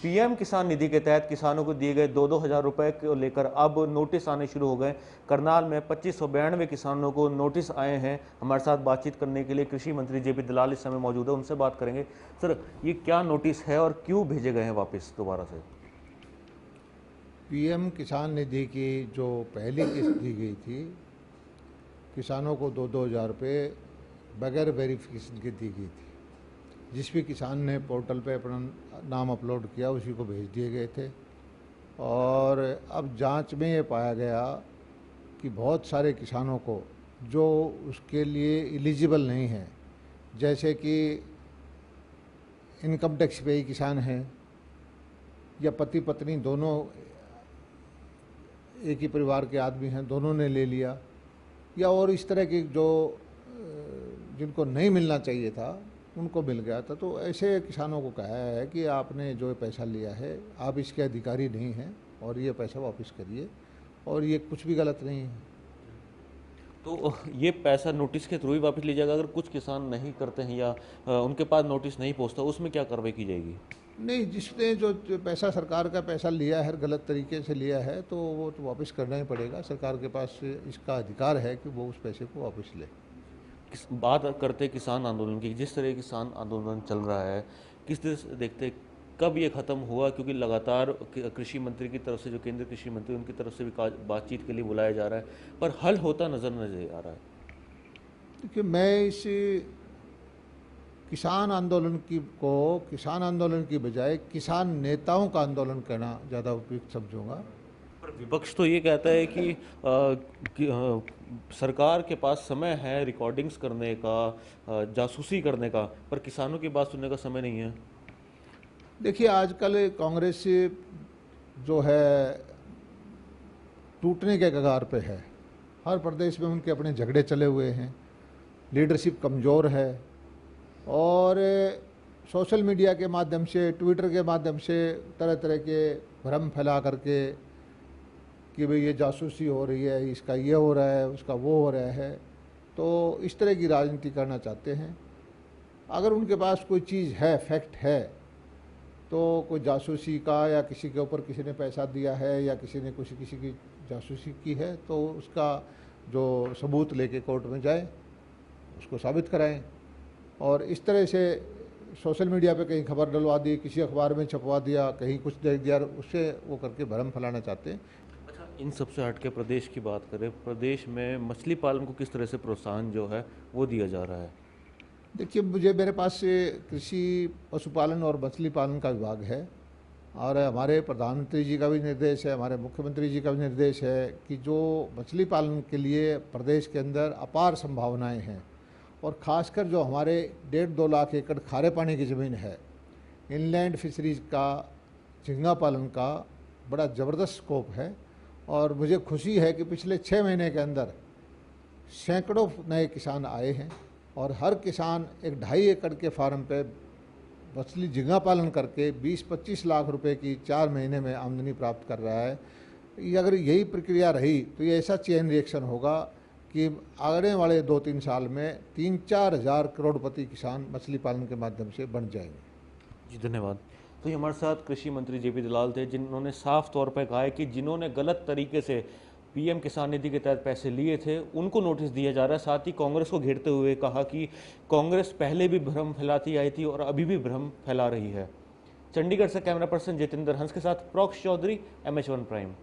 PM किसान निधि के तहत किसानों को दिए गए 2-2 हज़ार रुपए को लेकर अब नोटिस आने शुरू हो गए। करनाल में 2592 किसानों को नोटिस आए हैं। हमारे साथ बातचीत करने के लिए कृषि मंत्री जेपी दलाल इस समय मौजूद है, उनसे बात करेंगे। सर, ये क्या नोटिस है और क्यों भेजे गए हैं वापस दोबारा से? पीएम किसान निधि की जो पहली किस्त दी गई थी, किसानों को 2-2 हज़ार रुपये बगैर वेरिफिकेशन के दी गई थी। जिस भी किसान ने पोर्टल पे अपना नाम अपलोड किया उसी को भेज दिए गए थे। और अब जांच में ये पाया गया कि बहुत सारे किसानों को जो उसके लिए एलिजिबल नहीं हैं, जैसे कि इनकम टैक्स पेई किसान हैं या पति पत्नी दोनों एक ही परिवार के आदमी हैं, दोनों ने ले लिया, या और इस तरह की जो जिनको नहीं मिलना चाहिए था उनको मिल गया था। तो ऐसे किसानों को कहा है कि आपने जो पैसा लिया है आप इसके अधिकारी नहीं हैं और ये पैसा वापस करिए, और ये कुछ भी गलत नहीं है। तो ये पैसा नोटिस के थ्रू ही वापस लिया जाएगा? अगर कुछ किसान नहीं करते हैं या उनके पास नोटिस नहीं पहुंचता, उसमें क्या कार्रवाई की जाएगी? नहीं, जिसने जो पैसा सरकार का पैसा लिया है गलत तरीके से लिया है तो वो तो वापस करना ही पड़ेगा। सरकार के पास इसका अधिकार है कि वो उस पैसे को वापस ले। बात करते किसान आंदोलन की, जिस तरह किसान आंदोलन चल रहा है, किस तरह से देखते, कब ये ख़त्म हुआ? क्योंकि लगातार कृषि मंत्री की तरफ से, जो केंद्रीय कृषि मंत्री उनकी तरफ से भी बातचीत के लिए बुलाया जा रहा है, पर हल होता नज़र नहीं आ रहा है। देखिए, मैं इस किसान आंदोलन की बजाय किसान नेताओं का आंदोलन करना ज़्यादा उपयुक्त समझूंगा। पर विपक्ष तो ये कहता है कि सरकार के पास समय है रिकॉर्डिंग्स करने का, जासूसी करने का, पर किसानों की बात सुनने का समय नहीं है। देखिए, आजकल कांग्रेस जो है टूटने के कगार पे है। हर प्रदेश में उनके अपने झगड़े चले हुए हैं, लीडरशिप कमज़ोर है, और सोशल मीडिया के माध्यम से, ट्विटर के माध्यम से तरह तरह के भ्रम फैला करके कि भाई ये जासूसी हो रही है, इसका ये हो रहा है, उसका वो हो रहा है, तो इस तरह की राजनीति करना चाहते हैं। अगर उनके पास कोई चीज़ है, फैक्ट है, तो कोई जासूसी का या किसी के ऊपर किसी ने पैसा दिया है या किसी ने किसी की जासूसी की है, तो उसका जो सबूत लेके कोर्ट में जाए, उसको साबित कराएं। और इस तरह से सोशल मीडिया पे कहीं खबर डलवा दी, किसी अखबार में छपवा दिया, कहीं कुछ दे दिया, उससे वो करके भ्रम फैलाना चाहते हैं। अच्छा, इन सबसे हट के प्रदेश की बात करें, प्रदेश में मछली पालन को किस तरह से प्रोत्साहन जो है वो दिया जा रहा है? देखिए, मेरे पास कृषि, पशुपालन और मछली पालन का विभाग है, और हमारे प्रधानमंत्री जी का भी निर्देश है, हमारे मुख्यमंत्री जी का भी निर्देश है कि जो मछली पालन के लिए प्रदेश के अंदर अपार संभावनाएं हैं, और ख़ासकर जो हमारे 1.5-2 लाख एकड़ खारे पानी की ज़मीन है, इनलैंड फिशरीज़ का, झींगा पालन का बड़ा ज़बरदस्त स्कोप है। और मुझे खुशी है कि पिछले 6 महीने के अंदर सैकड़ों नए किसान आए हैं, और हर किसान एक 2.5 एकड़ के फार्म पे मछली झींगा पालन करके 20-25 लाख रुपए की 4 महीने में आमदनी प्राप्त कर रहा है। अगर यही प्रक्रिया रही तो ये ऐसा चेन रिएक्शन होगा कि आने वाले 2-3 साल में 3-4 हज़ार करोड़पति किसान मछली पालन के माध्यम से बन जाएंगे। जी, धन्यवाद। तो ये हमारे साथ कृषि मंत्री जेपी दलाल थे, जिन्होंने साफ तौर पर कहा है कि जिन्होंने गलत तरीके से पीएम किसान निधि के तहत पैसे लिए थे उनको नोटिस दिया जा रहा है। साथ ही कांग्रेस को घेरते हुए कहा कि कांग्रेस पहले भी भ्रम फैलाती आई थी और अभी भी भ्रम फैला रही है। चंडीगढ़ से कैमरा पर्सन जितेंद्र हंस के साथ प्रोक्ष चौधरी, MH1 प्राइम।